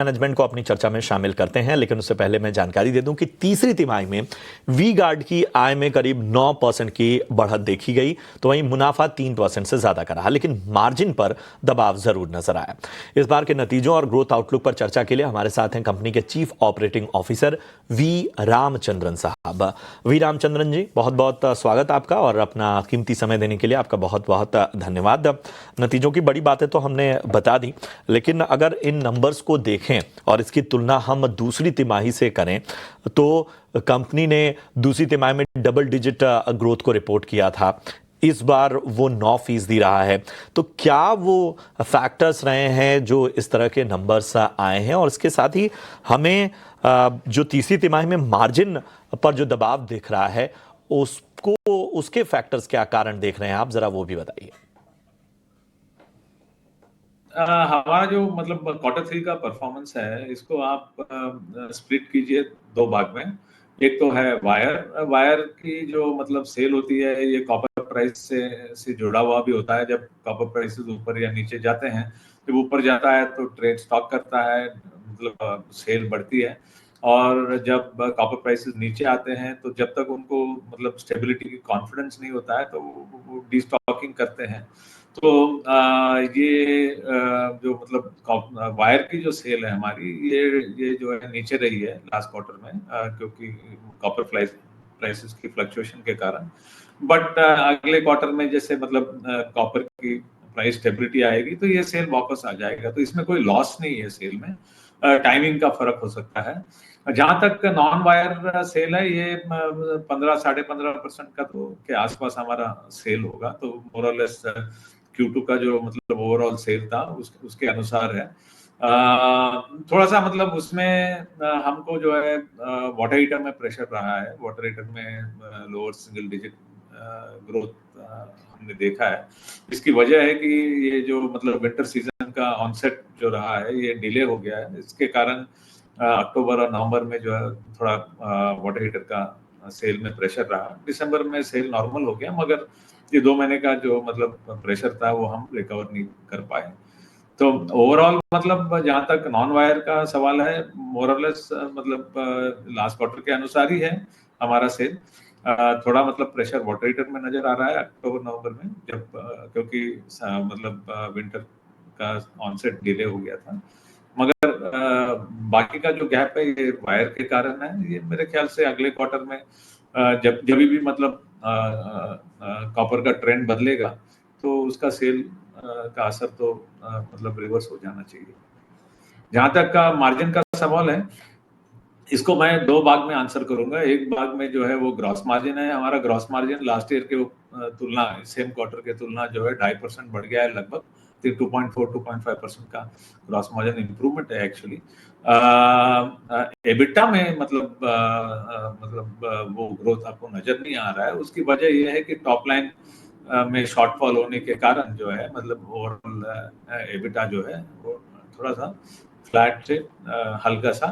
Management को अपनी चर्चा में शामिल करते हैं, लेकिन उससे पहले मैं जानकारी दे दूं कि तीसरी तिमाही में वी गार्ड की आय में करीब 9% की बढ़त देखी गई, तो वहीं मुनाफा 3% से ज्यादा का रहा, लेकिन मार्जिन पर दबाव जरूर नजर आया। इस बार के नतीजों और ग्रोथ आउटलुक पर चर्चा के लिए हमारे साथ हैं कंपनी के chief operating officer V Ramachandran साहब। वी रामचंद्रन जी, बहुत बहुत स्वागत आपका और अपना कीमती समय देने के लिए आपका बहुत बहुत धन्यवाद। नतीजों की बड़ी बातें तो हमने बता दी, लेकिन अगर इन नंबर्स को देखें और इसकी तुलना हम दूसरी तिमाही से करें तो कंपनी ने दूसरी तिमाही में डबल डिजिट ग्रोथ को रिपोर्ट किया था, इस बार वो 9% रहा है। तो क्या वो फैक्टर्स रहे हैं जो इस तरह के नंबर्स आए हैं, और इसके साथ ही हमें जो तीसरी तिमाही में मार्जिन पर जो दबाव दिख रहा है उसको, उसके फैक्टर्स क्या कारण देख रहे हैं आप, जरा वो भी बताइए। हमारा जो मतलब Q3 का परफॉर्मेंस है, इसको आप स्प्लिट कीजिए दो भाग में। एक तो है वायर की जो मतलब सेल होती है, ये कॉपर प्राइस से जुड़ा हुआ भी होता है। जब कॉपर प्राइसेस ऊपर या नीचे जाते हैं, जब ऊपर जाता है तो ट्रेड स्टॉक करता है, मतलब सेल बढ़ती है। और जब कॉपर प्राइसेस नीचे आते हैं तो जब तक उनको मतलब स्टेबिलिटी की कॉन्फिडेंस नहीं होता है तो वो डिस्टॉकिंग करते हैं। तो ये जो मतलब वायर की जो सेल है हमारी, ये जो है नीचे रही है लास्ट क्वार्टर में, क्योंकि कॉपर प्राइसेस की फ्लक्चुएशन के कारण। बट अगले क्वार्टर में जैसे मतलब कॉपर की प्राइस स्टेबिलिटी आएगी तो ये सेल वापस आ जाएगा। तो इसमें कोई लॉस नहीं है सेल में, टाइमिंग का फर्क हो सकता है। जहां तक नॉन वायर सेल है, ये 15-15.5% का तो के आसपास हमारा सेल होगा। तो मोर और लेस Q2 का जो मतलब ओवरऑल सेल था उसके अनुसार है। थोड़ा सा मतलब उसमें हमको जो है वाटर हीटर में प्रेशर रहा है। वाटर हीटर में लोअर सिंगल डिजिट ग्रोथ हमने देखा है। इसकी वजह है कि ये जो मतलब विंटर सीजन का ऑनसेट जो रहा है, ये डिले हो गया है। इसके कारण अक्टूबर और नवंबर में जो है थोड़ा वाटर हीटर का सेल में प्रेशर रहा। दिसंबर में सेल नॉर्मल हो गया, मगर ये 2 महीने का जो मतलब प्रेशर था वो हम रिकवर नहीं कर पाए। तो ओवरऑल मतलब जहां तक नॉन वायर का सवाल है, मोर और लेस मतलब लास्ट क्वार्टर के अनुसार ही है हमारा सेल। थोड़ा मतलब प्रेशर वाटर हीटर में नजर आ रहा है अक्टूबर नवंबर में, जब क्योंकि मतलब विंटर का ऑनसेट डिले हो गया था। मगर बाकी का जो गैप है ये वायर के कारण है। ये मेरे ख्याल से अगले क्वार्टर में जब भी मतलब कॉपर का ट्रेंड बदलेगा तो उसका सेल का असर तो मतलब रिवर्स हो जाना चाहिए। जहां तक का मार्जिन का सवाल है, इसको मैं 2 भाग में आंसर करूंगा। एक भाग में जो है वो ग्रॉस मार्जिन है। हमारा ग्रॉस मार्जिन लास्ट ईयर के तुलना, सेम क्वार्टर के तुलना जो है 2.5% बढ़ गया है लगभग। 2.4-2.5% का ग्रॉस मार्जिन इंप्रूवमेंट है एक्चुअली। एबिटा में मतलब वो ग्रोथ आपको नजर नहीं आ रहा है। उसकी वजह ये है कि टॉप लाइन में शॉर्टफॉल होने के कारण जो है मतलब ओवरऑल एबिटा जो है वो थोड़ा सा फ्लैट से हल्का सा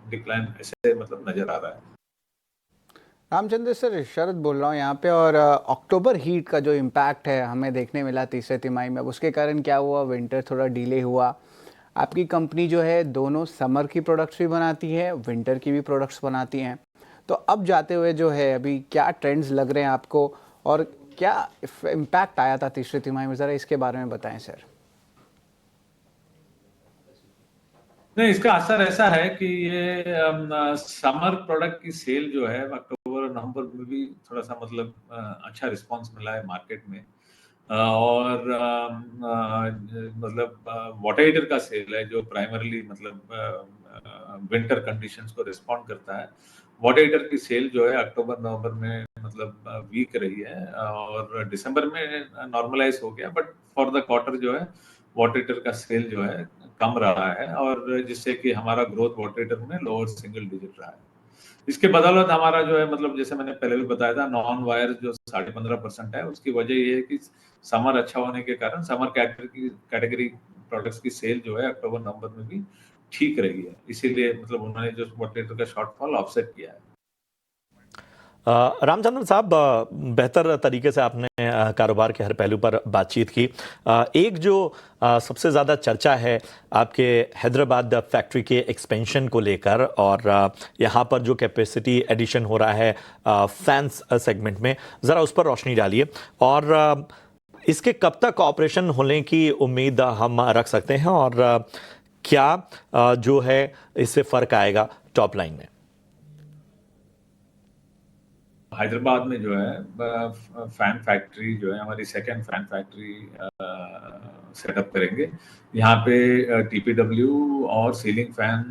डिक्लाइन ऐसे मतलब नजर आ रहा है। रामचंद्र सर, शरद बोल रहा हूँ यहाँ पे। और अक्टूबर हीट का जो इम्पैक्ट है हमें देखने मिला तीसरे तिमाही में, उसके कारण क्या हुआ, विंटर थोड़ा डिले हुआ। आपकी कंपनी जो है दोनों समर की प्रोडक्ट्स भी बनाती है, विंटर की भी प्रोडक्ट्स बनाती हैं। तो अब जाते हुए जो है अभी क्या ट्रेंड्स लग रहे हैं आपको, और क्या इम्पैक्ट आया था तीसरे तिमाही में, ज़रा इसके बारे में बताएं सर। नहीं, इसका असर ऐसा है कि ये समर प्रोडक्ट की सेल जो है अक्टूबर और नवंबर में भी थोड़ा सा मतलब अच्छा रिस्पांस मिला है मार्केट में। और मतलब वाटर हीटर का सेल है जो प्राइमरली मतलब विंटर कंडीशंस को रिस्पॉन्ड करता है। वाटर हीटर की सेल जो है अक्टूबर नवंबर में मतलब वीक रही है और दिसंबर में नॉर्मलाइज हो गया। बट फॉर द क्वार्टर जो है वाटर हीटर का सेल जो है कम रहा है, और जिससे कि हमारा ग्रोथ वाटर हीटर में लोअर सिंगल डिजिट रहा है। इसके बदौलत हमारा जो है मतलब जैसे मैंने पहले भी बताया था, नॉन वायर जो 15.5% है, उसकी वजह ये है कि समर अच्छा होने के कारण समर कैटेगरी प्रोडक्ट्स की सेल जो है अक्टूबर नवंबर में भी ठीक रही है। इसीलिए मतलब उन्होंने जो वाटर हीटर का शॉर्टफॉल ऑफसेट किया है। रामचंद्रन साहब, बेहतर तरीके से आपने कारोबार के हर पहलू पर बातचीत की। एक जो सबसे ज़्यादा चर्चा है आपके हैदराबाद फैक्ट्री के एक्सपेंशन को लेकर, और यहाँ पर जो कैपेसिटी एडिशन हो रहा है फैंस सेगमेंट में, ज़रा उस पर रोशनी डालिए। और इसके कब तक ऑपरेशन होने की उम्मीद हम रख सकते हैं, और क्या जो है इससे फ़र्क आएगा टॉप लाइन में? हैदराबाद में जो है फैन फैक्ट्री जो है, हमारी सेकंड फैन फैक्ट्री सेटअप करेंगे। यहाँ पे टीपीडब्ल्यू और सीलिंग फैन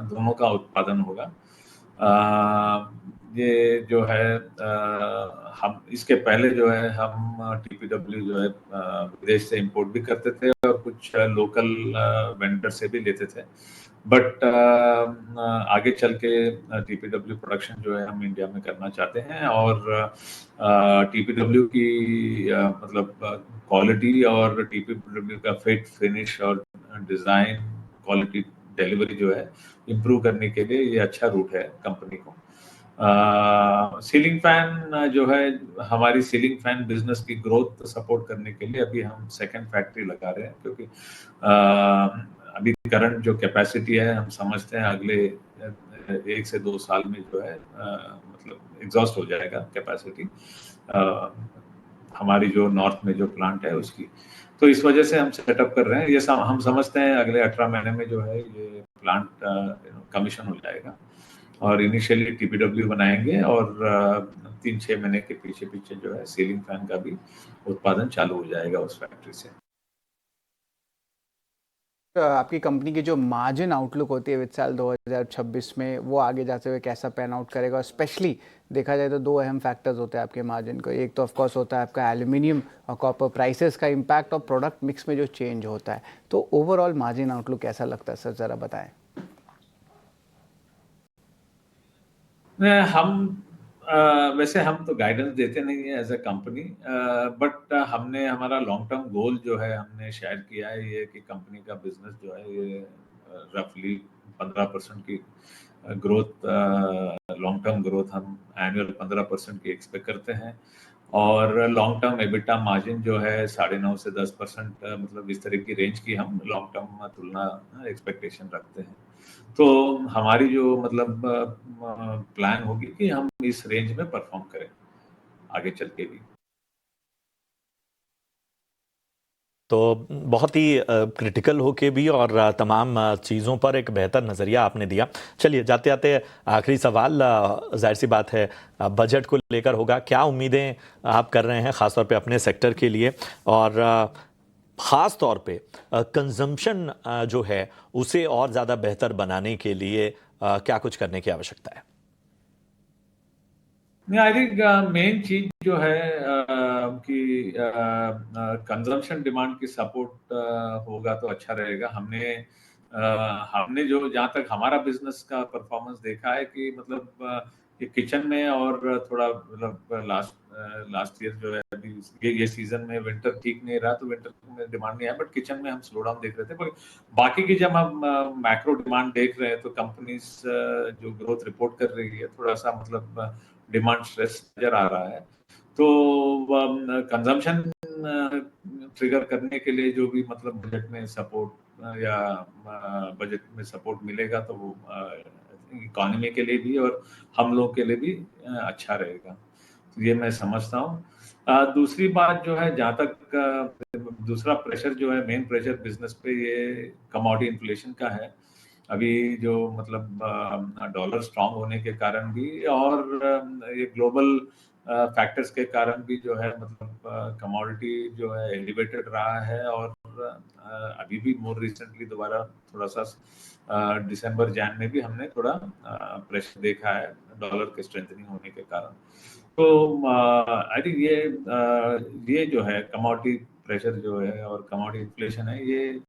दोनों का उत्पादन होगा। ये जो है हम इसके पहले जो है हम टीपीडब्ल्यू जो है विदेश से इंपोर्ट भी करते थे और कुछ लोकल वेंडर से भी लेते थे। बट आगे चल के टीपीडब्ल्यू प्रोडक्शन जो है हम इंडिया में करना चाहते हैं, और टीपीडब्ल्यू की मतलब क्वालिटी और टीपीडब्ल्यू का फिट, फिनिश और डिज़ाइन, क्वालिटी, डिलीवरी जो है इम्प्रूव करने के लिए ये अच्छा रूट है कंपनी को। सीलिंग फैन जो है, हमारी सीलिंग फैन बिजनेस की ग्रोथ सपोर्ट करने के लिए अभी हम सेकंड फैक्ट्री लगा रहे हैं, क्योंकि अभी करंट जो कैपेसिटी है हम समझते हैं अगले 1 से 2 साल में जो है मतलब एग्जॉस्ट हो जाएगा कैपेसिटी हमारी जो नॉर्थ में जो प्लांट है उसकी। तो इस वजह से हम सेटअप कर रहे हैं। ये हम समझते हैं अगले 18 महीने में जो है ये प्लांट कमीशन हो जाएगा, और इनिशियली टीपीडब्ल्यू बनाएंगे, और 3-6 महीने के पीछे पीछे जो है सीलिंग फैन का भी उत्पादन चालू हो जाएगा उस फैक्ट्री से। आपकी कंपनी की जो मार्जिन आउटलुक होती है वित्त साल 2026 में, वो आगे जाते हुए कैसा पैन आउट करेगा? और स्पेशली देखा जाए तो दो अहम फैक्टर्स होते हैं आपके मार्जिन को। एक तो ऑफ कोर्स होता है आपका एल्युमिनियम और कॉपर प्राइसेस का इम्पैक्ट और प्रोडक्ट मिक्स में जो चेंज होता है। तो ओवरऑल मार्जिन आउटलुक कैसा लगता है सर, ज़रा बताएं। हम वैसे हम तो गाइडेंस देते नहीं है एज ए कंपनी, बट हमने हमारा लॉन्ग टर्म गोल जो है हमने शेयर किया है, ये कि कंपनी का बिजनेस जो है ये रफली 15% की ग्रोथ, लॉन्ग टर्म ग्रोथ हम एनुअल 15% की एक्सपेक्ट करते हैं, और लॉन्ग टर्म एबिटा मार्जिन जो है 9.5 से 10%, मतलब इस तरह की रेंज की हम लॉन्ग टर्म तुलना एक्सपेक्टेशन रखते हैं। तो हमारी जो मतलब प्लान होगी कि हम इस रेंज में परफॉर्म करें आगे चल के भी। तो बहुत ही क्रिटिकल होके भी और तमाम चीज़ों पर एक बेहतर नज़रिया आपने दिया। चलिए जाते जाते आखिरी सवाल, जाहिर सी बात है बजट को लेकर होगा। क्या उम्मीदें आप कर रहे हैं ख़ासतौर पे अपने सेक्टर के लिए, और ख़ास तौर पे कंजम्पशन जो है उसे और ज़्यादा बेहतर बनाने के लिए क्या कुछ करने की आवश्यकता है? नहीं, आई थिंक मेन चीज जो है कि कंजम्पशन डिमांड की सपोर्ट होगा तो अच्छा रहेगा। हमने जो जहाँ तक हमारा बिजनेस का परफॉर्मेंस देखा है कि मतलब ये किचन में और थोड़ा मतलब लास्ट ईयर जो है अभी ये सीजन में विंटर ठीक नहीं रहा, तो विंटर में डिमांड नहीं आया, बट किचन में हम स्लो डाउन देख रहे थे। पर बाकी की जब हम मैक्रो डिमांड देख रहे हैं तो कंपनीज जो ग्रोथ रिपोर्ट कर रही है, थोड़ा सा मतलब डिमांड स्ट्रेस नजर आ रहा है। तो कंजम्पशन ट्रिगर करने के लिए जो भी मतलब बजट में सपोर्ट या बजट में सपोर्ट मिलेगा तो वो इकोनॉमी के लिए भी और हम लोग के लिए भी अच्छा रहेगा। तो ये मैं समझता हूँ। दूसरी बात जो है, जहाँ तक दूसरा प्रेशर जो है, मेन प्रेशर बिजनेस पे ये कमोडिटी इन्फ्लेशन का है। अभी जो मतलब डॉलर स्ट्रांग होने के कारण भी और ये ग्लोबल फैक्टर्स के कारण भी जो है मतलब कमोडिटी जो है एलिवेटेड रहा है, और अभी भी मोर रिसेंटली दोबारा थोड़ा सा दिसंबर जैन में भी हमने थोड़ा प्रेशर देखा है डॉलर के स्ट्रेंथनिंग होने के कारण। तो आई थिंक ये जो है कमोडिटी प्रेशर जो है और कमोडिटी इन्फ्लेशन है, ये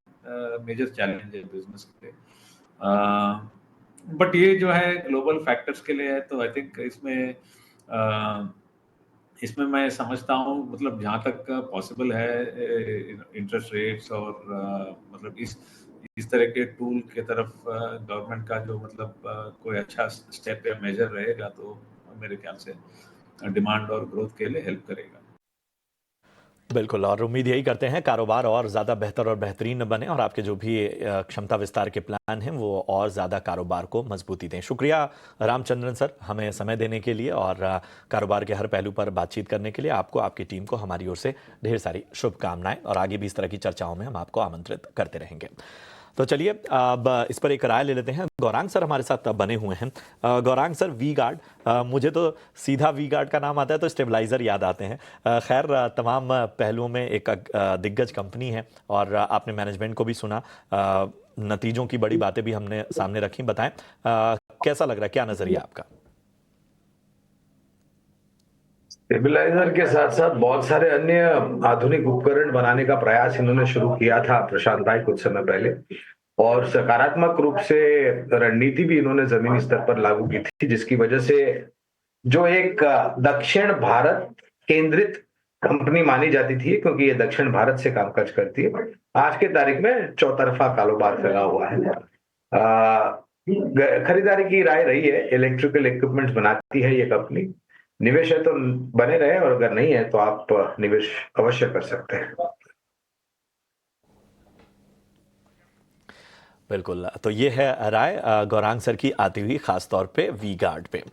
मेजर चैलेंज है बिजनेस के लिए। बट ये जो है ग्लोबल फैक्टर्स के लिए है, तो आई थिंक इसमें मैं समझता हूँ मतलब जहाँ तक पॉसिबल है इंटरेस्ट रेट्स और मतलब इस तरह के टूल के तरफ गवर्नमेंट का जो मतलब कोई अच्छा स्टेप या मेजर रहेगा तो मेरे ख्याल से डिमांड और ग्रोथ के लिए हेल्प करेगा। बिल्कुल, और उम्मीद यही करते हैं कारोबार और ज़्यादा बेहतर और बेहतरीन बने और आपके जो भी क्षमता विस्तार के प्लान हैं वो और ज़्यादा कारोबार को मजबूती दें। शुक्रिया रामचंद्रन सर, हमें समय देने के लिए और कारोबार के हर पहलू पर बातचीत करने के लिए। आपको, आपकी टीम को हमारी ओर से ढेर सारी शुभकामनाएं और आगे भी इस तरह की चर्चाओं में हम आपको आमंत्रित करते रहेंगे। तो चलिए अब इस पर एक राय ले लेते हैं। गौरांग सर हमारे साथ बने हुए हैं। गौरांग सर, वी गार्ड, मुझे तो सीधा वी गार्ड का नाम आता है तो स्टेबलाइजर याद आते हैं। खैर, तमाम पहलुओं में एक दिग्गज कंपनी है और आपने मैनेजमेंट को भी सुना, नतीजों की बड़ी बातें भी हमने सामने रखी। बताएं कैसा लग रहा है, क्या नजरिया आपका? स्टेबलाइजर के साथ साथ बहुत सारे अन्य आधुनिक उपकरण बनाने का प्रयास इन्होंने शुरू किया था प्रशांत भाई कुछ समय पहले, और सकारात्मक रूप से रणनीति भी इन्होंने जमीनी स्तर पर लागू की थी, जिसकी वजह से जो एक दक्षिण भारत केंद्रित कंपनी मानी जाती थी, क्योंकि ये दक्षिण भारत से कामकाज करती है, आज के तारीख में चौतरफा कारोबार फैला हुआ है। खरीदारी की राय रही है, इलेक्ट्रिकल इक्विपमेंट्स बनाती है ये कंपनी। निवेश है तो बने रहे, और अगर नहीं है तो आप निवेश अवश्य कर सकते हैं। बिल्कुल, तो ये है राय गौरांग सर की आती हुई खास तौर पे वी गार्ड पे।